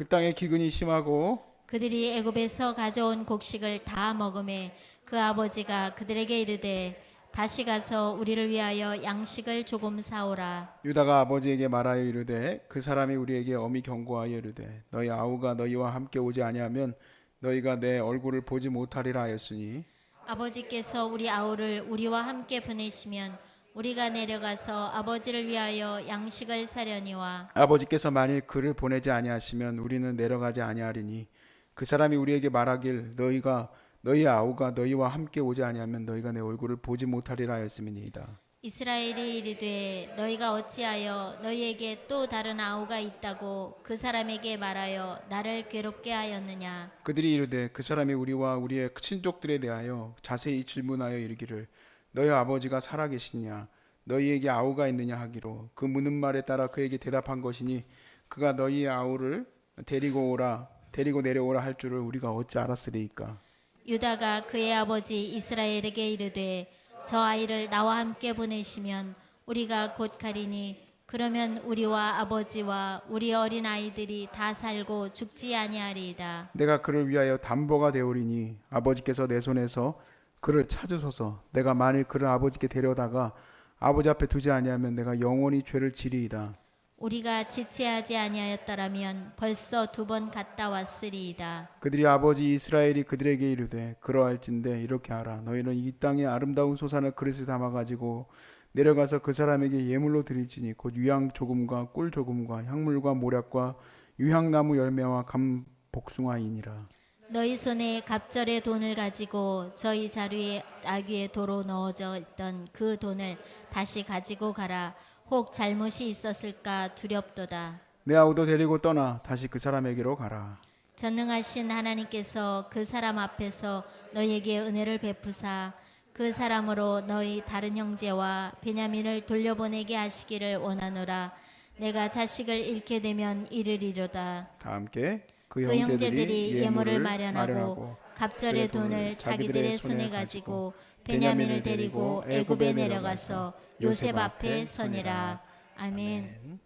그 땅의 기근이 심하고 그들이 애굽에서 가져온 곡식을 다 먹음에 그 아버지가 그들에게 이르되 다시 가서 우리를 위하여 양식을 조금 사오라. 유다가 아버지에게 말하여 이르되 그 사람이 우리에게 엄히 경고하여 이르되 너희 아우가 너희와 함께 오지 아니하면 너희가 내 얼굴을 보지 못하리라 하였으니 아버지께서 우리 아우를 우리와 함께 보내시면 우리가 내려가서 아버지를 위하여 양식을 사려니와 아버지께서 만일 그를 보내지 아니하시면 우리는 내려가지 아니하리니 그 사람이 우리에게 말하길 너희 아우가 너희와 함께 오지 아니하면 너희가 내 얼굴을 보지 못하리라 하였음이니이다. 이스라엘이 이르되 너희가 어찌하여 너희에게 또 다른 아우가 있다고 그 사람에게 말하여 나를 괴롭게 하였느냐. 그들이 이르되 그 사람이 우리와 우리의 친족들에 대하여 자세히 질문하여 이르기를 너희 아버지가 살아계시냐 너희에게 아우가 있느냐 하기로 그 묻는 말에 따라 그에게 대답한 것이니 그가 너희 아우를 데리고 내려오라 할 줄을 우리가 어찌 알았으리이까. 유다가 그의 아버지 이스라엘에게 이르되 저 아이를 나와 함께 보내시면 우리가 곧 가리니 그러면 우리와 아버지와 우리 어린 아이들이 다 살고 죽지 아니하리이다. 내가 그를 위하여 담보가 되오리니 아버지께서 내 손에서 그를 찾으소서. 내가 만일 그를 아버지께 데려다가 아버지 앞에 두지 아니하면 내가 영원히 죄를 지리이다. 우리가 지체하지 아니하였더라면 벌써 2번 갔다 왔으리이다. 그들이 아버지 이스라엘이 그들에게 이르되 그러할진대 이렇게 하라. 너희는 이 땅의 아름다운 소산을 그릇에 담아 가지고 내려가서 그 사람에게 예물로 드릴지니 곧 유향 조금과 꿀 조금과 향물과 모략과 유향나무 열매와 감 복숭아이니라. 너희 손에 갑절의 돈을 가지고 저희 자루에 아귀에 도로 넣어져 있던 그 돈을 다시 가지고 가라. 혹 잘못이 있었을까 두렵도다. 내 아우도 데리고 떠나 다시 그 사람에게로 가라. 전능하신 하나님께서 그 사람 앞에서 너희에게 은혜를 베푸사 그 사람으로 너희 다른 형제와 베냐민을 돌려보내게 하시기를 원하노라. 내가 자식을 잃게 되면 이르리로다. 다 함께 그 그 형제들이 형제들이 예물을 마련하고 마련하고 갑절의 돈을 자기들의 손에 가지고 베냐민을 데리고 애굽에 내려가서 요셉 앞에 서니라. 아멘.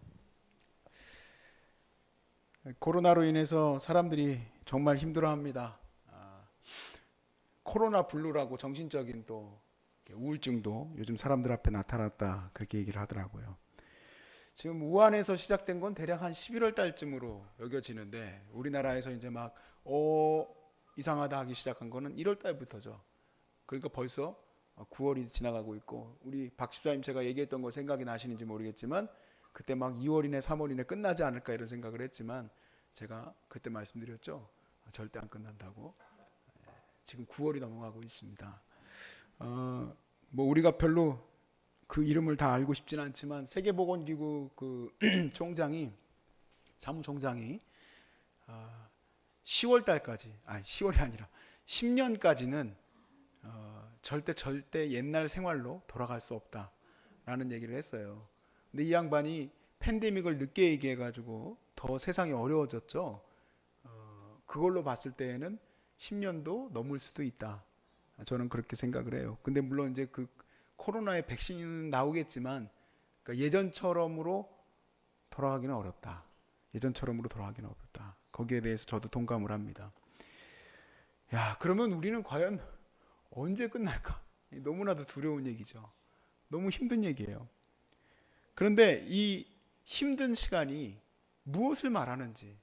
코로나로 인해서 사람들이 정말 힘들어합니다. 코로나 블루라고 정신적인 또 우울증도 요즘 사람들 앞에 나타났다 그렇게 얘기를 하더라고요. 지금 우한에서 시작된 건 대략 한 11월 달쯤으로 여겨지는데 우리나라에서 이제 막 이상하다 하기 시작한 거는 1월 달부터죠. 그러니까 벌써 9월이 지나가고 있고 우리 박 집사님 제가 얘기했던 거 생각이 나시는지 모르겠지만 그때 막 2월이네 3월이네 끝나지 않을까 이런 생각을 했지만 제가 그때 말씀드렸죠. 절대 안 끝난다고. 지금 9월이 넘어가고 있습니다. 뭐 우리가 별로 그 이름을 다 알고 싶진 않지만 세계보건기구 그 사무총장이 10월 달까지 10월이 아니라 10년까지는 절대 옛날 생활로 돌아갈 수 없다라는 얘기를 했어요. 근데 이 양반이 팬데믹을 늦게 얘기해가지고 더 세상이 어려워졌죠. 그걸로 봤을 때에는 10년도 넘을 수도 있다. 저는 그렇게 생각을 해요. 근데 물론 이제 그 코로나의 백신은 나오겠지만 그러니까 예전처럼으로 돌아가기는 어렵다. 거기에 대해서 저도 동감을 합니다. 야, 그러면 우리는 과연 언제 끝날까? 너무나도 두려운 얘기죠. 너무 힘든 얘기예요. 그런데 이 힘든 시간이 무엇을 말하는지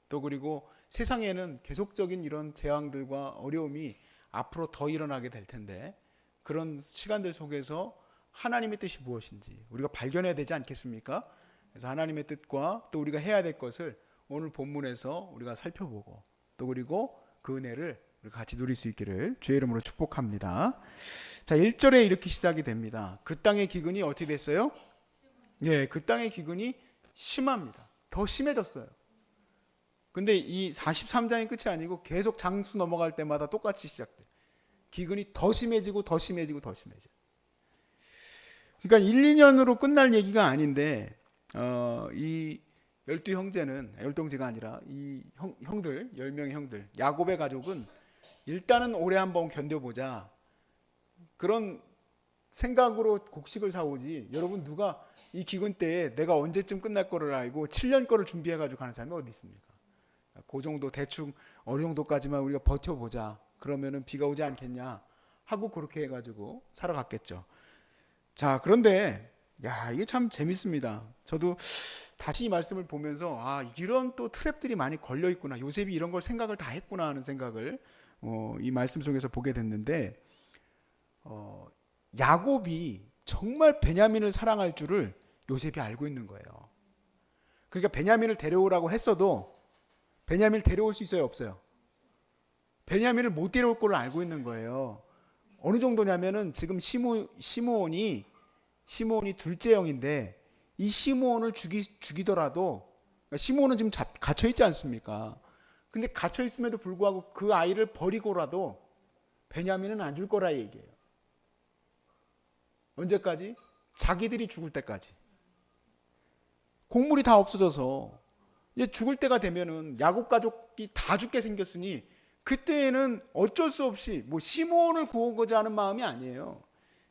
또 그리고 세상에는 계속적인 이런 재앙들과 어려움이 앞으로 더 일어나게 될 텐데 그런 시간들 속에서 하나님의 뜻이 무엇인지 우리가 발견해야 되지 않겠습니까? 그래서 하나님의 뜻과 또 우리가 해야 될 것을 오늘 본문에서 우리가 살펴보고 또 그리고 그 은혜를 같이 누릴 수 있기를 주의 이름으로 축복합니다. 자, 1절에 이렇게 시작이 됩니다. 그 땅의 기근이 어떻게 됐어요? 예, 그 땅의 기근이 심합니다. 더 심해졌어요. 근데 이 43장이 끝이 아니고 계속 장수 넘어갈 때마다 똑같이 시작돼. 기근이 더 심해지고 더 심해지고 더 심해져. 그러니까 1, 2년으로 끝날 얘기가 아닌데 이 12형제는 12형제가 아니라 이 형들 10명의 형들 야곱의 가족은 일단은 올해 한번 견뎌보자 그런 생각으로 곡식을 사오지. 여러분 누가 이 기근 때에 내가 언제쯤 끝날 거를 알고 7년 거를 준비해가지고 가는 사람이 어디 있습니까? 그 정도 대충 어느 정도까지만 우리가 버텨보자. 그러면은 비가 오지 않겠냐 하고 그렇게 해가지고 살아갔겠죠. 자, 그런데 야, 이게 참 재밌습니다. 저도 다시 이 말씀을 보면서 이런 또 트랩들이 많이 걸려 있구나. 요셉이 이런 걸 생각을 다 했구나 하는 생각을 이 말씀 속에서 보게 됐는데 야곱이 정말 베냐민을 사랑할 줄을 요셉이 알고 있는 거예요. 그러니까 베냐민을 데려오라고 했어도 베냐민을 데려올 수 있어요, 없어요? 베냐민을 못 데려올 걸 알고 있는 거예요. 어느 정도냐면은 지금 시므온이 둘째 형인데 이 시므온을 죽이더라도, 그러니까 시므온은 지금 갇혀 있지 않습니까? 근데 갇혀 있음에도 불구하고 그 아이를 버리고라도 베냐민은 안 줄 거라 얘기해요. 언제까지? 자기들이 죽을 때까지. 곡물이 다 없어져서 이제 죽을 때가 되면은 야곱 가족이 다 죽게 생겼으니 그때는 어쩔 수 없이 뭐 시므온을 구하고자 하는 마음이 아니에요.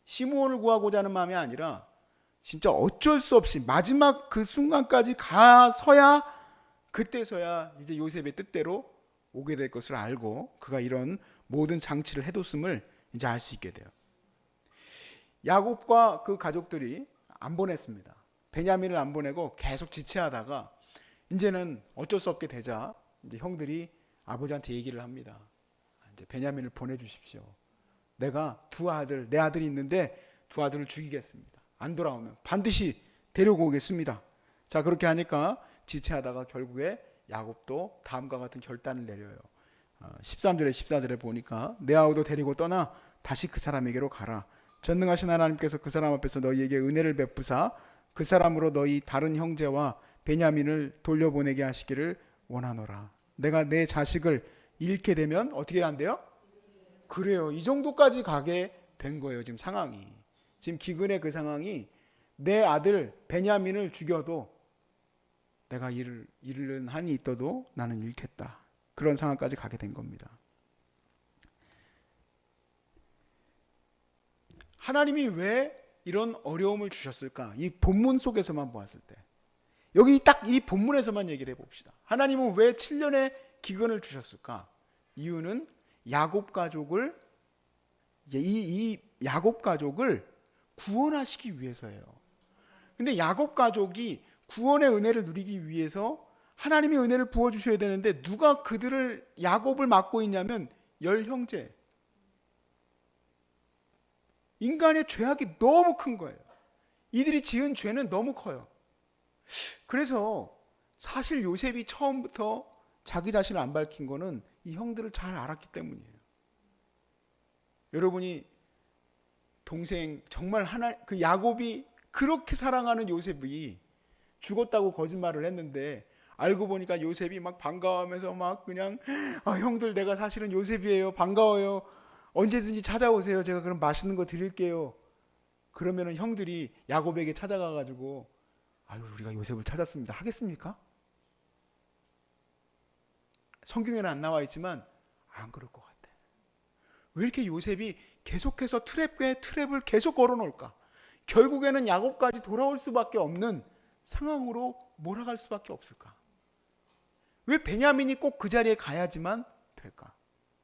시므온을 구하고자 하는 마음이 아니라 진짜 어쩔 수 없이 마지막 그 순간까지 가서야, 그때서야 이제 요셉의 뜻대로 오게 될 것을 알고 그가 이런 모든 장치를 해뒀음을 이제 알 수 있게 돼요. 야곱과 그 가족들이 안 보냈습니다. 베냐민을 안 보내고 계속 지체하다가 이제는 어쩔 수 없게 되자 이제 형들이 아버지한테 얘기를 합니다. 이제 베냐민을 보내주십시오. 내가 내 아들이 있는데 두 아들을 죽이겠습니다. 안 돌아오면 반드시 데리고 오겠습니다. 자, 그렇게 하니까 지체하다가 결국에 야곱도 다음과 같은 결단을 내려요. 13절에 14절에 보니까 내 아우도 데리고 떠나 다시 그 사람에게로 가라. 전능하신 하나님께서 그 사람 앞에서 너희에게 은혜를 베푸사 그 사람으로 너희 다른 형제와 베냐민을 돌려보내게 하시기를 원하노라. 내가 내 자식을 잃게 되면 어떻게 한대요? 그래요. 이 정도까지 가게 된 거예요. 지금 상황이. 지금 기근의 그 상황이 내 아들 베냐민을 죽여도 내가 잃는 한이 있어도 나는 잃겠다. 그런 상황까지 가게 된 겁니다. 하나님이 왜 이런 어려움을 주셨을까? 이 본문 속에서만 보았을 때. 여기 딱 이 본문에서만 얘기를 해봅시다. 하나님은 왜 7년의 기근을 주셨을까? 이유는 야곱 가족을, 이 야곱 가족을 구원하시기 위해서예요. 근데 야곱 가족이 구원의 은혜를 누리기 위해서 하나님의 은혜를 부어주셔야 되는데 누가 그들을 야곱을 맡고 있냐면 10형제. 인간의 죄악이 너무 큰 거예요. 이들이 지은 죄는 너무 커요. 그래서 사실 요셉이 처음부터 자기 자신을 안 밝힌 거는 이 형들을 잘 알았기 때문이에요. 여러분이 동생 정말 그 야곱이 그렇게 사랑하는 요셉이 죽었다고 거짓말을 했는데 알고 보니까 요셉이 막 반가워하면서 막 그냥 형들 내가 사실은 요셉이에요. 반가워요. 언제든지 찾아오세요. 제가 그럼 맛있는 거 드릴게요. 그러면은 형들이 야곱에게 찾아가 가지고 우리가 요셉을 찾았습니다. 하겠습니까? 성경에는 안 나와 있지만 안 그럴 것 같아. 왜 이렇게 요셉이 계속해서 트랩을 계속 걸어놓을까? 결국에는 야곱까지 돌아올 수밖에 없는 상황으로 몰아갈 수밖에 없을까? 왜 베냐민이 꼭 그 자리에 가야지만 될까?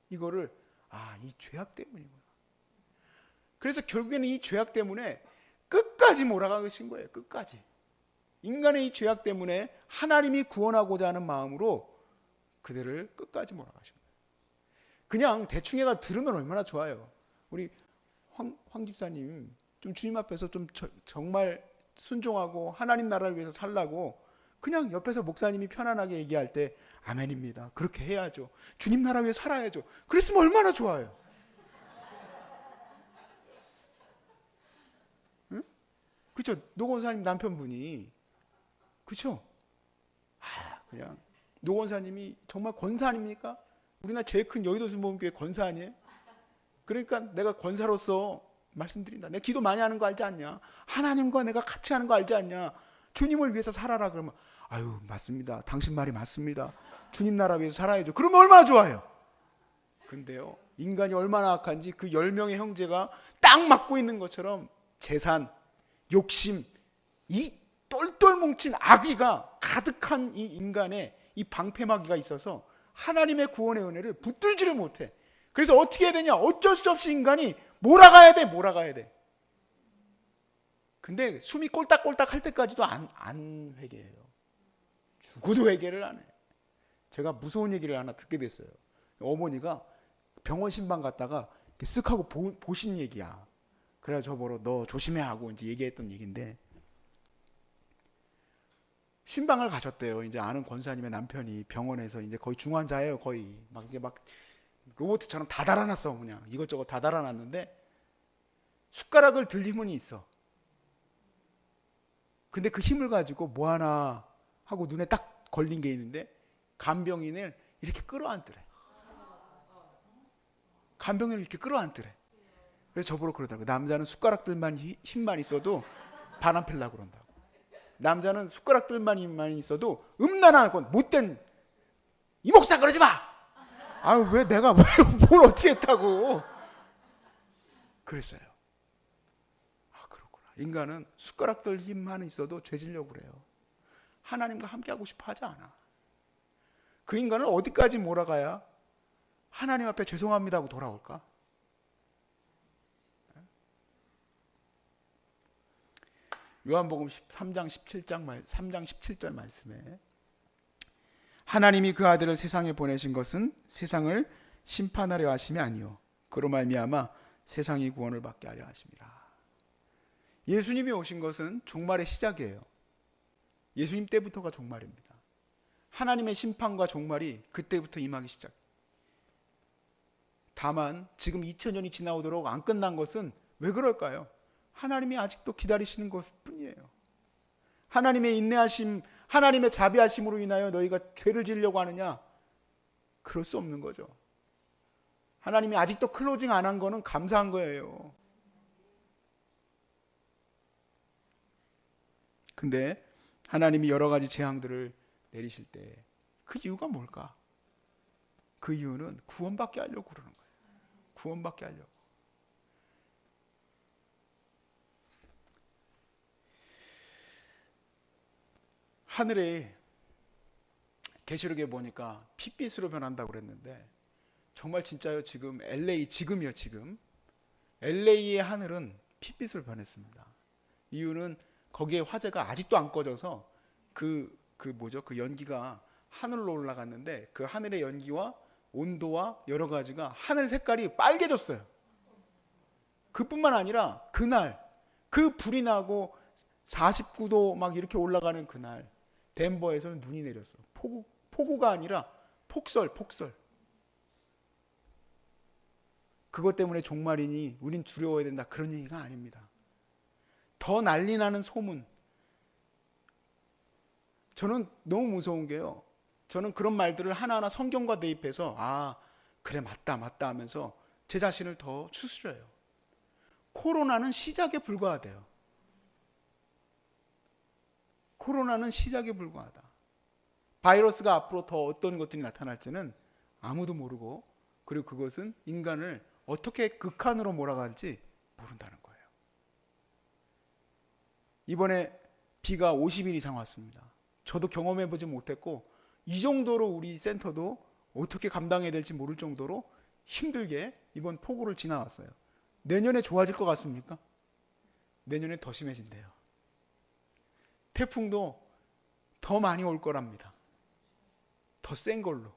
이거를 이 죄악 때문이구나. 그래서 결국에는 이 죄악 때문에 끝까지 몰아가신 거예요. 끝까지. 인간의 이 죄악 때문에 하나님이 구원하고자 하는 마음으로 그들을 끝까지 몰아가신 거예요. 그냥 대충 해가 들으면 얼마나 좋아요. 우리 황 집사님 좀 주님 앞에서 좀 정말 순종하고 하나님 나라를 위해서 살라고 그냥 옆에서 목사님이 편안하게 얘기할 때 아멘입니다. 그렇게 해야죠. 주님 나라 위해 살아야죠. 그랬으면 얼마나 좋아요. 응? 그렇죠. 노 권사님 남편분이 그렇죠. 그냥 노 권사님이 정말 권사 아닙니까? 우리나라 제일 큰 여의도 순복음교회 권사 아니에요? 그러니까 내가 권사로서 말씀드린다. 내가 기도 많이 하는 거 알지 않냐? 하나님과 내가 같이 하는 거 알지 않냐? 주님을 위해서 살아라. 그러면 맞습니다. 당신 말이 맞습니다. 주님 나라 위해서 살아야죠. 그러면 얼마나 좋아요. 근데요, 인간이 얼마나 악한지 그 10명의 형제가 딱 맞고 있는 것처럼 재산, 욕심, 이 똘똘 뭉친 악의가 가득한 이 인간의 이 방패막이가 있어서 하나님의 구원의 은혜를 붙들지를 못해. 그래서 어떻게 해야 되냐? 어쩔 수 없이 인간이 몰아가야 돼. 근데 숨이 꼴딱꼴딱 할 때까지도 안 회개해요. 죽어도 회개를 안 해. 제가 무서운 얘기를 하나 듣게 됐어요. 어머니가 병원 신방 갔다가 쓱 하고 보신 얘기야. 그래서 저보러 너 조심해 하고 이제 얘기했던 얘기인데, 신방을 가셨대요. 이제 아는 권사님의 남편이 병원에서 이제 거의 중환자예요. 거의 막 이게 막 로봇처럼 다 달아놨어. 그냥 이것저것 다 달아놨는데 숟가락을 들 힘은 있어. 근데 그 힘을 가지고 뭐 하나 하고 눈에 딱 걸린 게 있는데 간병인을 이렇게 끌어안더래. 간병인을 이렇게 끌어안더래. 그래서 저보러 그러더라고요. 남자는 숟가락들만 힘만 있어도 바람 펴려고 그런다고. 남자는 숟가락들만 힘만 있어도 음란한 건 못된 이 목사 그러지 마. 아유 왜 내가 뭘 어떻게 했다고 그랬어요. 아 그렇구나. 인간은 숟가락들 힘만 있어도 죄지려고 그래요. 하나님과 함께하고 싶어 하지 않아. 그 인간을 어디까지 몰아가야 하나님 앞에 죄송합니다 하고 돌아올까? 요한복음 3장 17절 말씀에 하나님이 그 아들을 세상에 보내신 것은 세상을 심판하려 하심이 아니요 그로 말미암아 세상이 구원을 받게 하려 하심이라. 예수님이 오신 것은 종말의 시작이에요. 예수님 때부터가 종말입니다. 하나님의 심판과 종말이 그때부터 임하기 시작. 다만 지금 2000년이 지나오도록 안 끝난 것은 왜 그럴까요? 하나님이 아직도 기다리시는 것뿐이에요. 하나님의 인내하심, 하나님의 자비하심으로 인하여 너희가 죄를 지으려고 하느냐? 그럴 수 없는 거죠. 하나님이 아직도 클로징 안 한 거는 감사한 거예요. 근데 하나님이 여러 가지 재앙들을 내리실 때 그 이유가 뭘까? 그 이유는 구원받게 하려고 그러는 거예요. 구원받게 하려고. 하늘에 계시록에 보니까 핏빛으로 변한다고 그랬는데 정말 진짜요. 지금 지금 LA의 하늘은 핏빛으로 변했습니다. 이유는 거기에 화재가 아직도 안 꺼져서 그 연기가 하늘로 올라갔는데 그 하늘의 연기와 온도와 여러 가지가 하늘 색깔이 빨개졌어요. 그뿐만 아니라 그날 그 불이 나고 49도 막 이렇게 올라가는 그날 덴버에서는 눈이 내렸어. 폭우가 아니라 폭설. 그것 때문에 종말이니 우린 두려워해야 된다. 그런 얘기가 아닙니다. 더 난리 나는 소문. 저는 너무 무서운 게요. 저는 그런 말들을 하나하나 성경과 대입해서 그래 맞다 하면서 제 자신을 더 추스려요. 코로나는 시작에 불과하대요. 코로나는 시작에 불과하다. 바이러스가 앞으로 더 어떤 것들이 나타날지는 아무도 모르고 그리고 그것은 인간을 어떻게 극한으로 몰아갈지 모른다는 거예요. 이번에 비가 50일 이상 왔습니다. 저도 경험해보지 못했고 이 정도로 우리 센터도 어떻게 감당해야 될지 모를 정도로 힘들게 이번 폭우를 지나왔어요. 내년에 좋아질 것 같습니까? 내년에 더 심해진대요. 태풍도 더 많이 올 거랍니다. 더 센 걸로.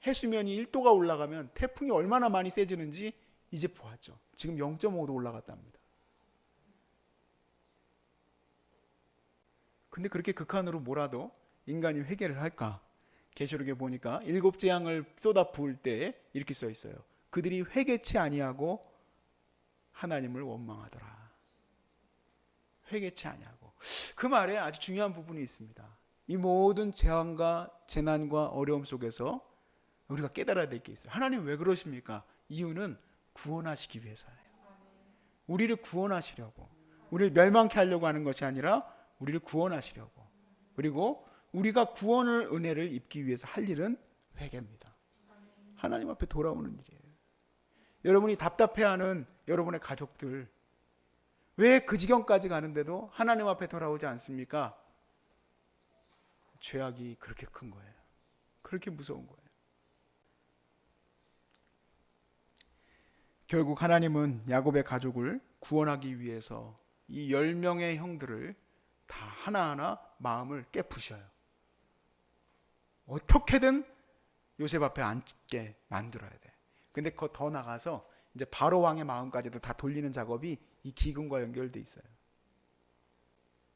해수면이 1도가 올라가면 태풍이 얼마나 많이 세지는지 이제 보았죠. 지금 0.5도 올라갔답니다. 근데 그렇게 극한으로 몰아도 인간이 회개를 할까? 계시록에 보니까 7재앙을 쏟아 부을 때 이렇게 써 있어요. 그들이 회개치 아니하고 하나님을 원망하더라. 회개치 아니하고. 그 말에 아주 중요한 부분이 있습니다. 이 모든 재앙과 재난과 어려움 속에서 우리가 깨달아야 될 게 있어요. 하나님 왜 그러십니까? 이유는 구원하시기 위해서예요. 우리를 구원하시려고. 우리를 멸망케 하려고 하는 것이 아니라 우리를 구원하시려고. 그리고 우리가 구원을 은혜를 입기 위해서 할 일은 회개입니다. 하나님 앞에 돌아오는 일이에요. 여러분이 답답해하는 여러분의 가족들 왜 그 지경까지 가는데도 하나님 앞에 돌아오지 않습니까? 죄악이 그렇게 큰 거예요. 그렇게 무서운 거예요. 결국 하나님은 야곱의 가족을 구원하기 위해서 이 10명의 형들을 다 하나하나 마음을 깨부셔요. 어떻게든 요셉 앞에 앉게 만들어야 돼. 근데 더 나가서 이제 바로 왕의 마음까지도 다 돌리는 작업이 이 기근과 연결돼 있어요.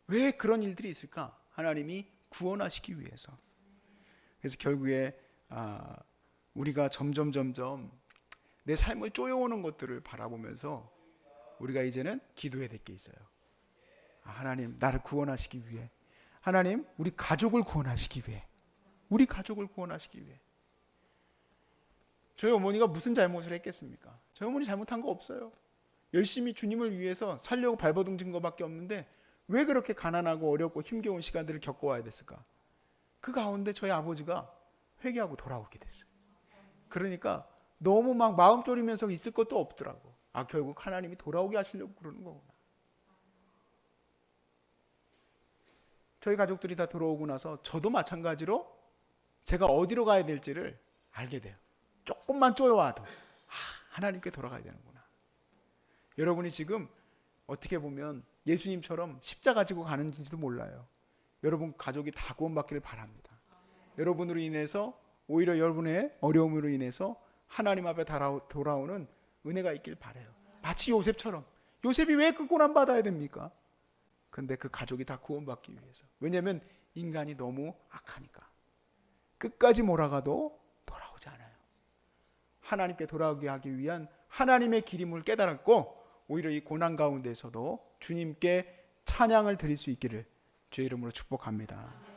왜 그런 일들이 있을까? 하나님이 구원하시기 위해서. 그래서 결국에 우리가 점점 내 삶을 쪼여오는 것들을 바라보면서 우리가 이제는 기도해야 될 게 있어요. 하나님, 나를 구원하시기 위해, 하나님, 우리 가족을 구원하시기 위해, 우리 가족을 구원하시기 위해. 저희 어머니가 무슨 잘못을 했겠습니까? 저희 어머니 잘못한 거 없어요. 열심히 주님을 위해서 살려고 발버둥친 것밖에 없는데 왜 그렇게 가난하고 어렵고 힘겨운 시간들을 겪어와야 됐을까? 그 가운데 저희 아버지가 회개하고 돌아오게 됐어요. 그러니까 너무 막 마음 졸이면서 있을 것도 없더라고. 결국 하나님이 돌아오게 하시려고 그러는 거구나. 저희 가족들이 다 돌아오고 나서 저도 마찬가지로 제가 어디로 가야 될지를 알게 돼요. 조금만 쪼여와도 하나님께 돌아가야 되는구나. 여러분이 지금 어떻게 보면 예수님처럼 십자가 지고 가는지도 몰라요. 여러분 가족이 다 구원받기를 바랍니다. 여러분으로 인해서 오히려 여러분의 어려움으로 인해서 하나님 앞에 돌아오는 은혜가 있길 바라요. 마치 요셉처럼. 요셉이 왜 그 고난 받아야 됩니까? 근데 그 가족이 다 구원받기 위해서. 왜냐하면 인간이 너무 악하니까. 끝까지 몰아가도 돌아오지 않아요. 하나님께 돌아오게 하기 위한 하나님의 기림을 깨달았고 오히려 이 고난 가운데서도 주님께 찬양을 드릴 수 있기를 주의 이름으로 축복합니다.